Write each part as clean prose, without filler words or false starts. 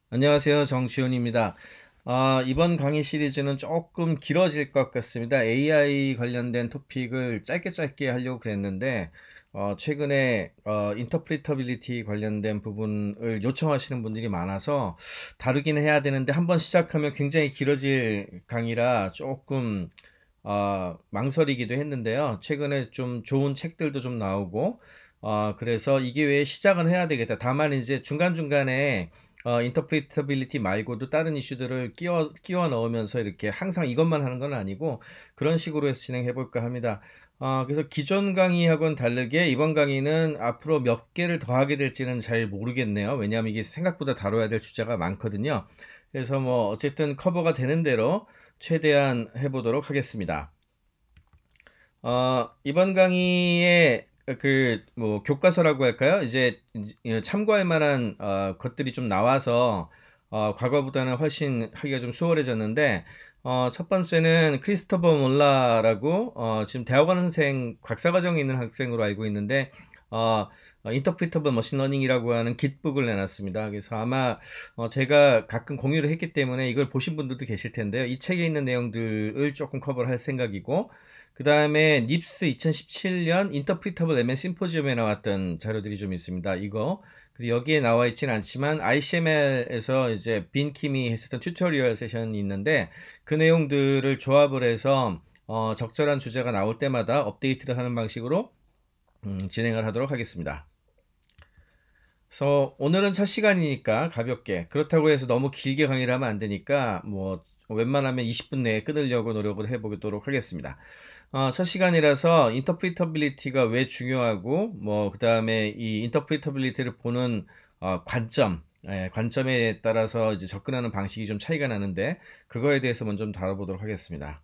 안녕하세요. 정지훈입니다. 이번 강의 시리즈는 조금 길어질 것 같습니다. AI 관련된 토픽을 짧게 짧게 하려고 그랬는데, 최근에 인터프리터빌리티 관련된 부분을 요청하시는 분들이 많아서 다루긴 해야 되는데, 한번 시작하면 굉장히 길어질 강의라 조금 망설이기도 했는데요. 최근에 좀 좋은 책들도 좀 나오고, 그래서 이게 왜 시작은 해야 되겠다. 다만 이제 중간중간에 인터프리터빌리티 말고도 다른 이슈들을 끼워 넣으면서 이렇게 항상 이것만 하는 건 아니고 그런 식으로 해서 진행해 볼까 합니다. 그래서 기존 강의하고는 다르게 이번 강의는 앞으로 몇 개를 더 하게 될지는 잘 모르겠네요. 왜냐하면 이게 생각보다 다뤄야 될 주제가 많거든요. 그래서 뭐 어쨌든 커버가 되는 대로 최대한 해보도록 하겠습니다. 이번 강의에 그 뭐 교과서라고 할까요? 이제 참고할 만한 것들이 좀 나와서 과거보다는 훨씬 하기가 좀 수월해졌는데 첫 번째는 크리스토퍼 몰라라고 지금 대학원생 박사과정에 있는 학생으로 알고 있는데 인터프리터블 머신러닝이라고 하는 깃북을 내놨습니다. 그래서 아마 제가 가끔 공유를 했기 때문에 이걸 보신 분들도 계실 텐데요. 이 책에 있는 내용들을 조금 커버를 할 생각이고 그 다음에 닙스 2017년 인터프리터블 ML 심포지엄에 나왔던 자료들이 좀 있습니다. 이거 그리고 여기에 나와 있지는 않지만 ICML에서 이제 빈 킴이 했었던 튜토리얼 세션이 있는데 그 내용들을 조합을 해서 적절한 주제가 나올 때마다 업데이트를 하는 방식으로 진행을 하도록 하겠습니다. 그래서 오늘은 첫 시간이니까 가볍게 그렇다고 해서 너무 길게 강의를 하면 안 되니까 뭐 웬만하면 20분 내에 끊으려고 노력을 해보도록 하겠습니다. 첫 시간이라서 인터프리터빌리티가 왜 중요하고 뭐 그 다음에 이 인터프리터빌리티를 보는 관점 관점에 따라서 이제 접근하는 방식이 좀 차이가 나는데 그거에 대해서 먼저 좀 다뤄보도록 하겠습니다.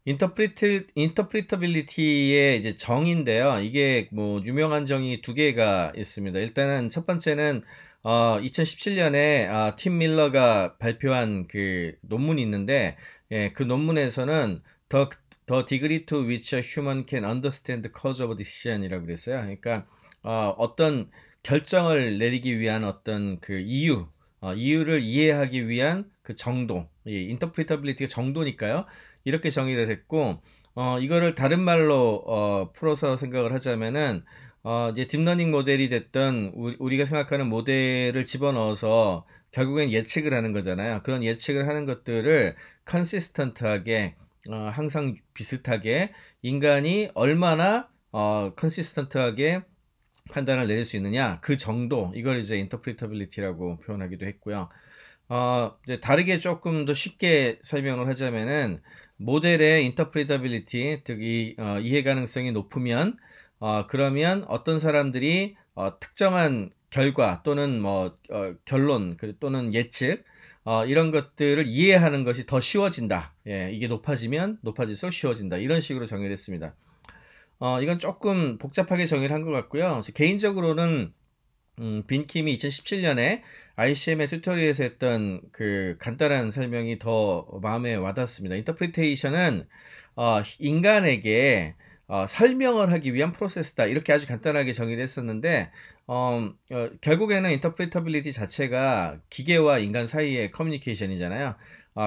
인터프리터빌리티의 이제 정의인데요. 이게 뭐 유명한 정의 두 개가 있습니다. 일단은 첫 번째는 2017년에 팀 밀러가 발표한 그 논문이 있는데 그 논문에서는 the degree to which a human can understand the cause of a decision이라고 그랬어요. 그러니까 어떤 결정을 내리기 위한 어떤 그 이유를 이해하기 위한 그 정도, 이 인터프리터빌리티가 정도니까요. 이렇게 정의를 했고, 이거를 다른 말로 풀어서 생각을 하자면은, 이제 딥러닝 모델이 됐던 우리가 생각하는 모델을 집어넣어서 결국엔 예측을 하는 거잖아요. 그런 예측을 하는 것들을 컨시스턴트하게, 항상 비슷하게 인간이 얼마나 컨시스턴트하게 판단을 내릴 수 있느냐 그 정도 이걸 이제 인터프리터빌리티라고 표현하기도 했고요. 이제 다르게 조금 더 쉽게 설명을 하자면은 모델의 인터프리터빌리티, 즉 이해 가능성이 높으면 그러면 어떤 사람들이 특정한 결과 또는 뭐 결론 또는 예측 이런 것들을 이해하는 것이 더 쉬워진다. 예, 이게 높아지면 높아질수록 쉬워진다. 이런 식으로 정의를 했습니다. 이건 조금 복잡하게 정의를 한 것 같고요. 개인적으로는 빈킴이 2017년에 ICM의 튜토리얼에서 했던 그 간단한 설명이 더 마음에 와닿습니다. 인터프리테이션은 인간에게 설명을 하기 위한 프로세스다. 이렇게 아주 간단하게 정의를 했었는데 결국에는 인터프리터빌리티 자체가 기계와 인간 사이의 커뮤니케이션이잖아요.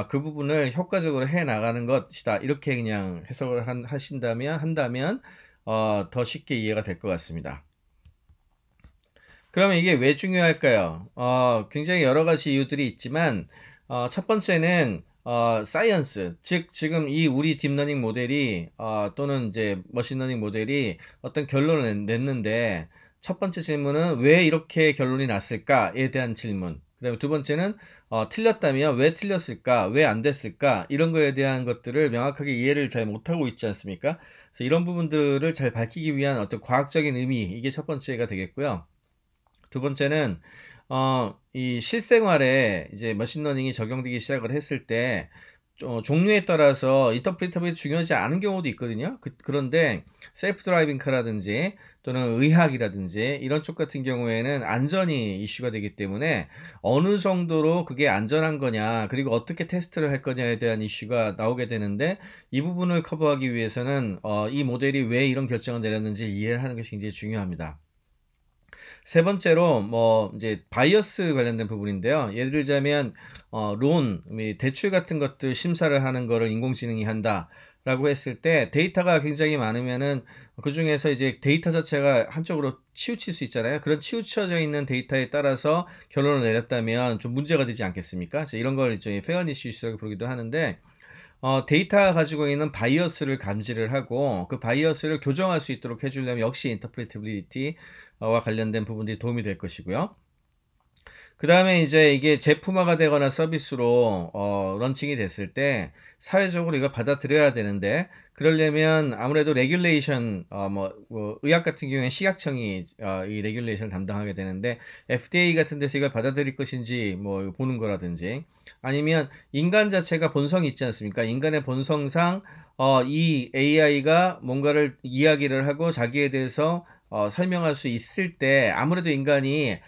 그 부분을 효과적으로 해 나가는 것이다. 이렇게 그냥 해석을 한다면 더 쉽게 이해가 될 것 같습니다. 그러면 이게 왜 중요할까요? 굉장히 여러 가지 이유들이 있지만, 첫 번째는, 사이언스. 즉, 지금 이 우리 딥러닝 모델이, 또는 이제 머신러닝 모델이 어떤 결론을 냈는데, 첫 번째 질문은 왜 이렇게 결론이 났을까에 대한 질문. 그 다음에 두 번째는, 틀렸다면 왜 틀렸을까? 왜 안 됐을까? 이런 거에 대한 것들을 명확하게 이해를 잘 못하고 있지 않습니까? 그래서 이런 부분들을 잘 밝히기 위한 어떤 과학적인 의미, 이게 첫 번째가 되겠고요. 두 번째는 이 실생활에 이제 머신러닝이 적용되기 시작을 했을 때 종류에 따라서 인터프리터블이 중요하지 않은 경우도 있거든요. 그런데 셀프 드라이빙 카라든지 또는 의학이라든지 이런 쪽 같은 경우에는 안전이 이슈가 되기 때문에 어느 정도로 그게 안전한 거냐 그리고 어떻게 테스트를 할 거냐에 대한 이슈가 나오게 되는데 이 부분을 커버하기 위해서는 이 모델이 왜 이런 결정을 내렸는지 이해를 하는 것이 굉장히 중요합니다. 세 번째로 뭐 이제 바이어스 관련된 부분인데요. 예를 들자면 론, 대출 같은 것들 심사를 하는 거를 인공지능이 한다라고 했을 때 데이터가 굉장히 많으면은 그중에서 이제 데이터 자체가 한쪽으로 치우칠 수 있잖아요. 그런 치우쳐져 있는 데이터에 따라서 결론을 내렸다면 좀 문제가 되지 않겠습니까? 그래서 이런 걸 이제 페어니스 이슈라고 부르기도 하는데 데이터가 가지고 있는 바이어스를 감지를 하고 그 바이어스를 교정할 수 있도록 해주려면 역시 인터프리터빌리티와 관련된 부분들이 도움이 될 것이고요. 그 다음에 이제 이게 제품화가 되거나 서비스로 런칭이 됐을 때 사회적으로 이걸 받아들여야 되는데 그러려면 아무래도 레귤레이션 뭐 의학 같은 경우에는 식약청이 이 레귤레이션을 담당하게 되는데 FDA 같은 데서 이걸 받아들일 것인지 뭐 보는 거라든지 아니면 인간 자체가 본성이 있지 않습니까? 인간의 본성상 이 AI가 뭔가를 이야기를 하고 자기에 대해서 설명할 수 있을 때 아무래도 인간이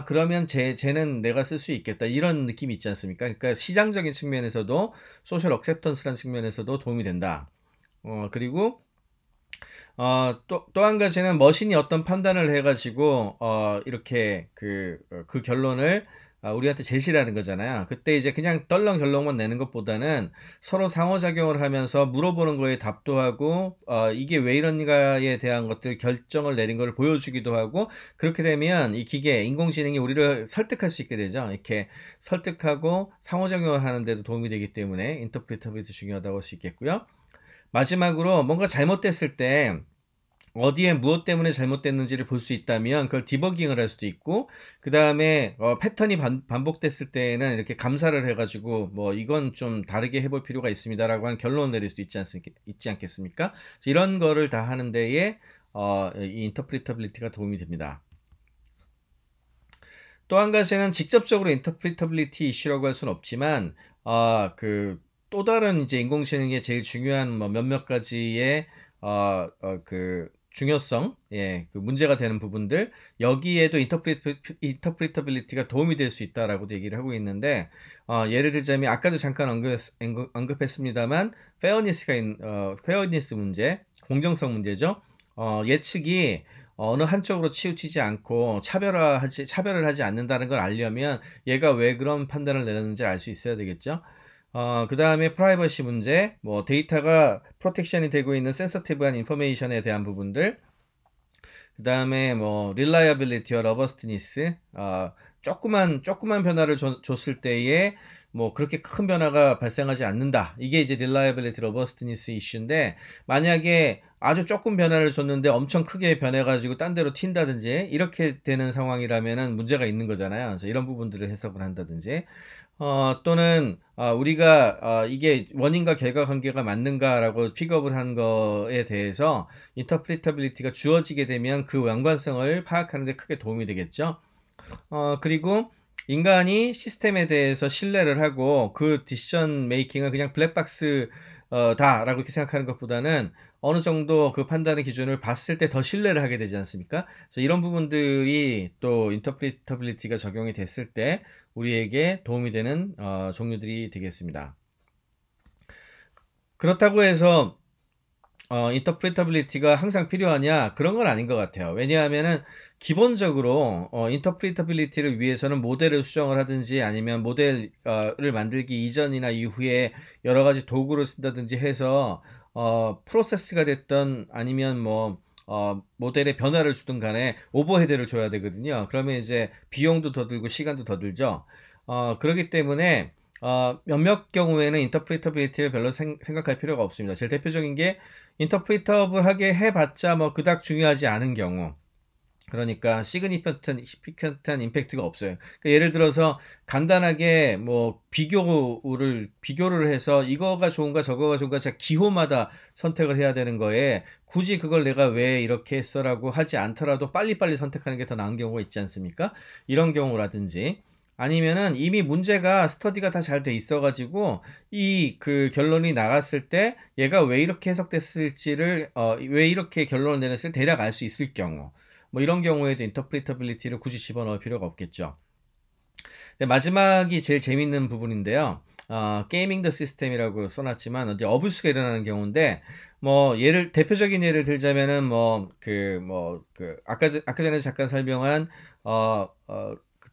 그러면 쟤는 내가 쓸 수 있겠다 이런 느낌이 있지 않습니까? 그러니까 시장적인 측면에서도 소셜 억셉턴스라는 측면에서도 도움이 된다. 그리고 또 한 가지는 머신이 어떤 판단을 해가지고 이렇게 그 결론을 우리한테 제시를 하는 거잖아요. 그때 이제 그냥 떨렁 결론만 내는 것보다는 서로 상호작용을 하면서 물어보는 거에 답도 하고 이게 왜 이런가에 대한 것들 결정을 내린 걸 보여주기도 하고 그렇게 되면 이 기계 인공지능이 우리를 설득할 수 있게 되죠. 이렇게 설득하고 상호작용을 하는 데도 도움이 되기 때문에 인터프리터빌리티 중요하다고 할 수 있겠고요. 마지막으로 뭔가 잘못됐을 때 어디에 무엇 때문에 잘못됐는지를 볼 수 있다면 그걸 디버깅을 할 수도 있고 그 다음에 패턴이 반복됐을 때에는 이렇게 감사를 해가지고 뭐 이건 좀 다르게 해볼 필요가 있습니다라고 하는 결론을 내릴 수 있지 않겠습니까? 이런 거를 다 하는 데에 이 인터프리터빌리티가 도움이 됩니다. 또 한 가지는 직접적으로 인터프리터빌리티 이슈라고 할 수는 없지만 또 다른 이제 인공지능의 제일 중요한 뭐 몇몇 가지의 그 중요성, 그 문제가 되는 부분들 여기에도 인터프리터빌리티가 도움이 될 수 있다라고도 얘기를 하고 있는데 예를 들자면 아까도 잠깐 언급했습니다만 페어니스 문제, 공정성 문제죠. 예측이 어느 한쪽으로 치우치지 않고 차별을 하지 않는다는 걸 알려면 얘가 왜 그런 판단을 내렸는지 알 수 있어야 되겠죠. 그 다음에 프라이버시 문제, 뭐 데이터가 프로텍션이 되고 있는 센서티브한 인포메이션에 대한 부분들, 그 다음에 뭐 릴라이어빌리티와 러버스트니스, 조그만 변화를 줬을 때에 뭐 그렇게 큰 변화가 발생하지 않는다. 이게 이제 릴라이어빌리티 러버스트니스 이슈인데 만약에 아주 조금 변화를 줬는데 엄청 크게 변해가지고 딴 데로 튄다든지 이렇게 되는 상황이라면은 문제가 있는 거잖아요. 그래서 이런 부분들을 해석을 한다든지 또는 우리가 이게 원인과 결과 관계가 맞는가라고 픽업을 한 거에 대해서 인터프리터빌리티가 주어지게 되면 그 연관성을 파악하는 데 크게 도움이 되겠죠. 그리고 인간이 시스템에 대해서 신뢰를 하고 그 디시전 메이킹을 그냥 블랙박스 다라고 이렇게 생각하는 것보다는 어느 정도 그 판단의 기준을 봤을 때 더 신뢰를 하게 되지 않습니까? 그래서 이런 부분들이 또 인터프리터빌리티가 적용이 됐을 때 우리에게 도움이 되는 종류들이 되겠습니다. 그렇다고 해서 인터프리터빌리티가 항상 필요하냐? 그런 건 아닌 것 같아요. 왜냐하면은 기본적으로 인터프리터빌리티를 위해서는 모델을 수정을 하든지 아니면 모델을 만들기 이전이나 이후에 여러 가지 도구를 쓴다든지 해서 프로세스가 됐던 아니면 뭐 모델에 변화를 주든 간에 오버헤드를 줘야 되거든요. 그러면 이제 비용도 더 들고 시간도 더 들죠. 그렇기 때문에 몇몇 경우에는 인터프리터빌리티를 별로 생각할 필요가 없습니다. 제일 대표적인 게 인터프리터블하게 해봤자 뭐 그닥 중요하지 않은 경우 그러니까 시그니피컨트한 임팩트가 없어요. 그러니까 예를 들어서 간단하게 뭐 비교를 해서 이거가 좋은가 저거가 좋은가 제가 기호마다 선택을 해야 되는 거에 굳이 그걸 내가 왜 이렇게 했어라고 하지 않더라도 빨리빨리 선택하는 게 더 나은 경우가 있지 않습니까? 이런 경우라든지 아니면은 이미 문제가 스터디가 다 잘 돼 있어가지고 이 그 결론이 나갔을 때 얘가 왜 이렇게 해석됐을지를 왜 이렇게 결론을 내렸을 대략 알 수 있을 경우 뭐 이런 경우에도 인터프리터빌리티를 굳이 집어넣을 필요가 없겠죠. 네, 마지막이 제일 재밌는 부분인데요. 게이밍 더 시스템이라고 써놨지만 어디 어뷰스가 일어나는 경우인데 뭐 대표적인 예를 들자면은 아까 전에 잠깐 설명한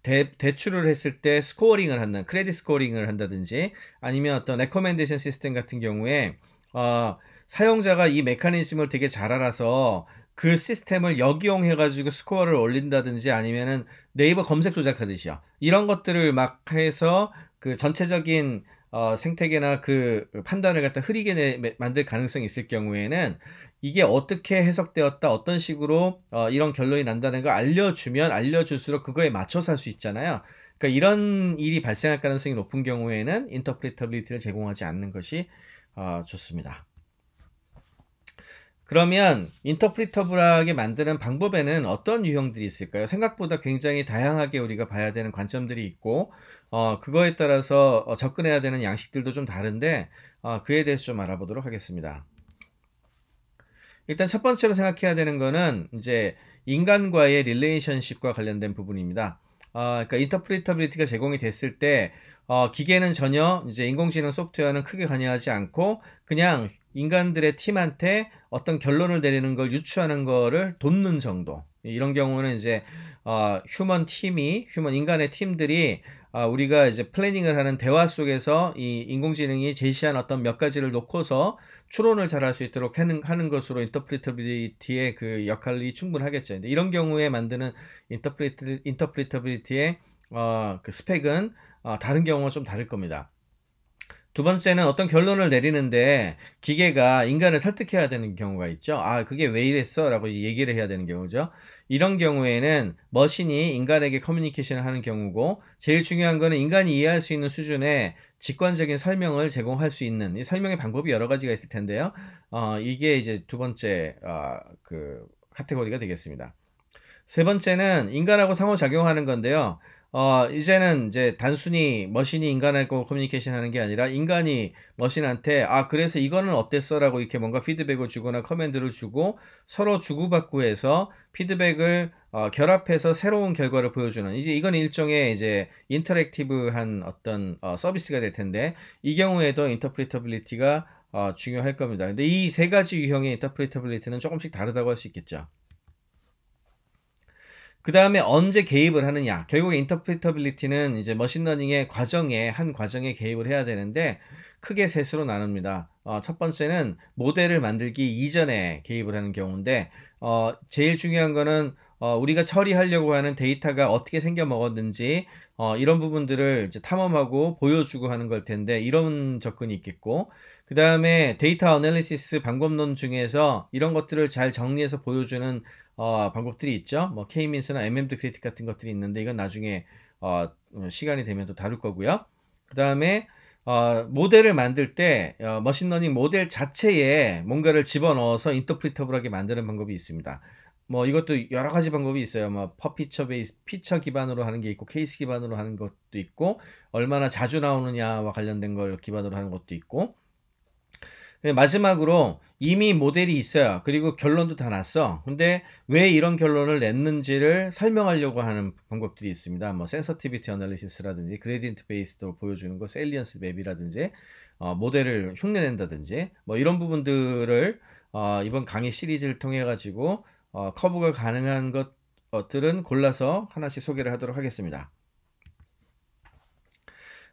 대출을 했을 때 스코어링을 한다는 크레딧 스코어링을 한다든지 아니면 어떤 레코멘데이션 시스템 같은 경우에 사용자가 이 메커니즘을 되게 잘 알아서 그 시스템을 역이용해 가지고 스코어를 올린다든지 아니면은 네이버 검색 조작하듯이요. 이런 것들을 막 해서 그 전체적인 생태계나 그 판단을 갖다 흐리게 만들 가능성이 있을 경우에는 이게 어떻게 해석되었다, 어떤 식으로 이런 결론이 난다는 걸 알려주면 알려줄수록 그거에 맞춰서 할 수 있잖아요. 그러니까 이런 일이 발생할 가능성이 높은 경우에는 인터프리터빌리티를 제공하지 않는 것이 좋습니다. 그러면 인터프리터블하게 만드는 방법에는 어떤 유형들이 있을까요? 생각보다 굉장히 다양하게 우리가 봐야 되는 관점들이 있고 그거에 따라서 접근해야 되는 양식들도 좀 다른데 그에 대해서 좀 알아보도록 하겠습니다. 일단 첫 번째로 생각해야 되는 거는 이제 인간과의 릴레이션십과 관련된 부분입니다. 그러니까 인터프리터빌리티가 제공이 됐을 때 기계는 전혀 이제 인공지능 소프트웨어는 크게 관여하지 않고 그냥 인간들의 팀한테 어떤 결론을 내리는 걸 유추하는 거를 돕는 정도. 이런 경우는 이제 인간의 팀들이 우리가 이제 플래닝을 하는 대화 속에서 이 인공지능이 제시한 어떤 몇 가지를 놓고서 추론을 잘할 수 있도록 하는 것으로 인터프리터빌리티의 그 역할이 충분하겠죠. 근데 이런 경우에 만드는 인터프리터빌리티의 그 스펙은 다른 경우와 좀 다를 겁니다. 두 번째는 어떤 결론을 내리는데 기계가 인간을 설득해야 되는 경우가 있죠. 그게 왜 이랬어? 라고 얘기를 해야 되는 경우죠. 이런 경우에는 머신이 인간에게 커뮤니케이션을 하는 경우고 제일 중요한 거는 인간이 이해할 수 있는 수준의 직관적인 설명을 제공할 수 있는 이 설명의 방법이 여러 가지가 있을 텐데요. 이게 이제 두 번째 그 카테고리가 되겠습니다. 세 번째는 인간하고 상호작용하는 건데요. 이제는 이제 단순히 머신이 인간하고 커뮤니케이션 하는 게 아니라 인간이 머신한테 그래서 이거는 어땠어? 라고 이렇게 뭔가 피드백을 주거나 커맨드를 주고 서로 주고받고 해서 피드백을 결합해서 새로운 결과를 보여주는 이제 이건 일종의 이제 인터랙티브한 어떤 서비스가 될 텐데 이 경우에도 인터프리터빌리티가 중요할 겁니다. 근데 이 세 가지 유형의 인터프리터빌리티는 조금씩 다르다고 할 수 있겠죠. 그 다음에 언제 개입을 하느냐. 결국에 인터프리터빌리티는 이제 머신러닝의 한 과정에 개입을 해야 되는데 크게 셋으로 나눕니다. 첫 번째는 모델을 만들기 이전에 개입을 하는 경우인데 제일 중요한 거는 우리가 처리하려고 하는 데이터가 어떻게 생겨 먹었는지 이런 부분들을 이제 탐험하고 보여주고 하는 걸 텐데 이런 접근이 있겠고 그 다음에 데이터 어널리시스 방법론 중에서 이런 것들을 잘 정리해서 보여주는 방법들이 있죠. 뭐 K-means나 MMD 크리틱 같은 것들이 있는데 이건 나중에 시간이 되면 또 다룰 거고요. 그 다음에 모델을 만들 때 머신러닝 모델 자체에 뭔가를 집어넣어서 인터프리터블하게 만드는 방법이 있습니다. 뭐 이것도 여러 가지 방법이 있어요. 뭐 피처 기반으로 하는 게 있고 케이스 기반으로 하는 것도 있고 얼마나 자주 나오느냐와 관련된 걸 기반으로 하는 것도 있고 마지막으로 이미 모델이 있어요. 그리고 결론도 다 났어. 근데 왜 이런 결론을 냈는지를 설명하려고 하는 방법들이 있습니다. 뭐 센서티비티 어널리시스라든지 그레디언트 베이스도 보여주는 거, 세일리언스 맵이라든지 모델을 흉내낸다든지 뭐 이런 부분들을 이번 강의 시리즈를 통해 가지고 커브가 가능한 것들은 골라서 하나씩 소개를 하도록 하겠습니다.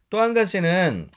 또 한 가지는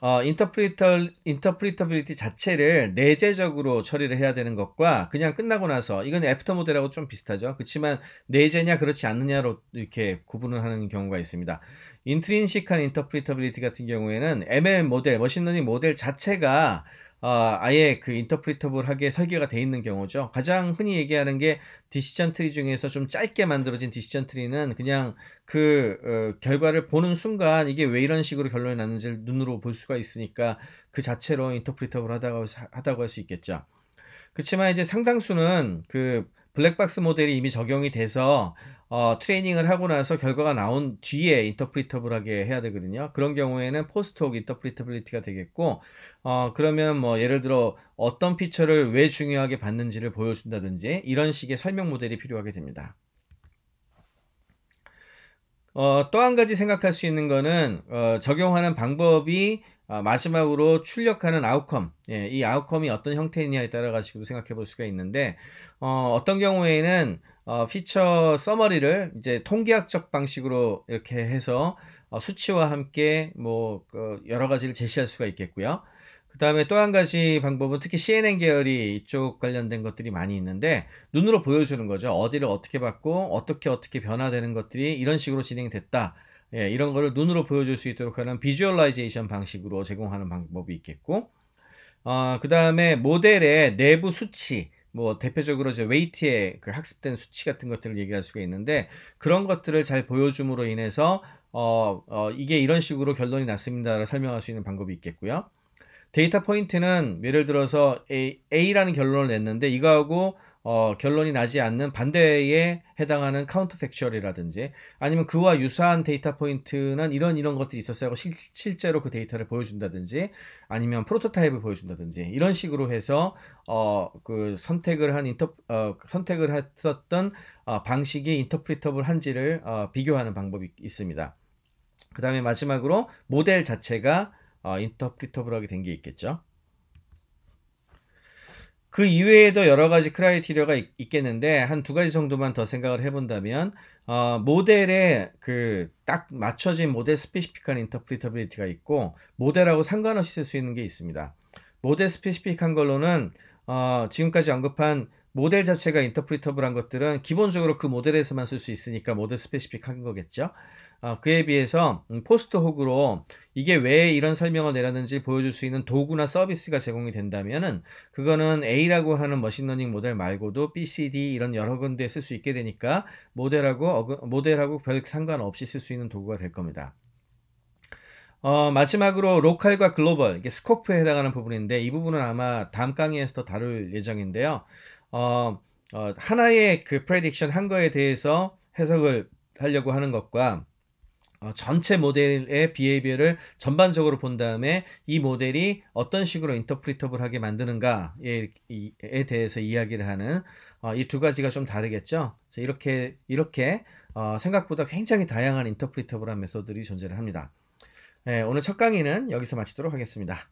인터프리터빌리티 자체를 내재적으로 처리를 해야 되는 것과 그냥 끝나고 나서 이건 애프터 모델하고 좀 비슷하죠. 그렇지만 내재냐 그렇지 않느냐로 이렇게 구분을 하는 경우가 있습니다. 인트린식한 인터프리터빌리티 같은 경우에는 ML 모델, 머신러닝 모델 자체가 아예 그 인터프리터블하게 설계가 돼 있는 경우죠. 가장 흔히 얘기하는 게 디시전 트리 중에서 좀 짧게 만들어진 디시전 트리는 그냥 그 결과를 보는 순간 이게 왜 이런 식으로 결론이 났는지를 눈으로 볼 수가 있으니까 그 자체로 인터프리터블 하다고 할 수 있겠죠. 그렇지만 이제 상당수는 그 블랙박스 모델이 이미 적용이 돼서 트레이닝을 하고 나서 결과가 나온 뒤에 인터프리터블하게 해야 되거든요. 그런 경우에는 포스트옥 인터프리터빌리티가 되겠고 그러면 뭐 예를 들어 어떤 피처를 왜 중요하게 봤는지를 보여준다든지 이런 식의 설명 모델이 필요하게 됩니다. 또 한 가지 생각할 수 있는 거는 적용하는 방법이 마지막으로 출력하는 아웃컴, 예, 이 아웃컴이 어떤 형태이냐에 따라 가지고 생각해 볼 수가 있는데, 어떤 경우에는 피처 서머리를 이제 통계학적 방식으로 이렇게 해서 수치와 함께 그 여러 가지를 제시할 수가 있겠고요. 그 다음에 또 한 가지 방법은 특히 CNN 계열이 이쪽 관련된 것들이 많이 있는데, 눈으로 보여주는 거죠. 어디를 어떻게 받고 어떻게 변화되는 것들이 이런 식으로 진행됐다. 예, 이런 거를 눈으로 보여줄 수 있도록 하는 비주얼라이제이션 방식으로 제공하는 방법이 있겠고, 그 다음에 모델의 내부 수치, 뭐 대표적으로 이제 웨이트의 그 학습된 수치 같은 것들을 얘기할 수가 있는데, 그런 것들을 잘 보여줌으로 인해서 이게 이런 식으로 결론이 났습니다라고 설명할 수 있는 방법이 있겠고요. 데이터 포인트는 예를 들어서 A라는 결론을 냈는데, 이거하고 결론이 나지 않는 반대에 해당하는 카운터 팩츄얼이라든지, 아니면 그와 유사한 데이터 포인트는 이런 것들이 있었어요 하고 실제로 그 데이터를 보여준다든지, 아니면 프로토타입을 보여준다든지, 이런 식으로 해서 그 선택을 했었던 방식이 인터프리터블 한지를 비교하는 방법이 있습니다. 그 다음에 마지막으로 모델 자체가 인터프리터블하게 된 게 있겠죠. 그 이외에도 여러 가지 크라이테리아가 있겠는데, 한 두 가지 정도만 더 생각을 해본다면, 모델에 그 딱 맞춰진 모델 스페시픽한 인터프리터빌리티가 있고, 모델하고 상관없이 쓸 수 있는 게 있습니다. 모델 스페시픽한 걸로는 지금까지 언급한 모델 자체가 인터프리터블한 것들은 기본적으로 그 모델에서만 쓸 수 있으니까 모델 스페시픽한 거겠죠. 그에 비해서 포스트 혹으로 이게 왜 이런 설명을 내렸는지 보여줄 수 있는 도구나 서비스가 제공이 된다면은, 그거는 A라고 하는 머신러닝 모델 말고도 B, C, D 이런 여러 군데에 쓸 수 있게 되니까 모델하고 별 상관없이 쓸 수 있는 도구가 될 겁니다. 마지막으로 로컬과 글로벌, 이게 스코프에 해당하는 부분인데, 이 부분은 아마 다음 강의에서 더 다룰 예정인데요. 하나의 그 프레딕션 한 거에 대해서 해석을 하려고 하는 것과 전체 모델의 비헤이비어를 전반적으로 본 다음에 이 모델이 어떤 식으로 인터프리터블하게 만드는가에 대해서 이야기를 하는 이 두 가지가 좀 다르겠죠. 이렇게 생각보다 굉장히 다양한 인터프리터블한 메소드들이 존재를 합니다. 네, 오늘 첫 강의는 여기서 마치도록 하겠습니다.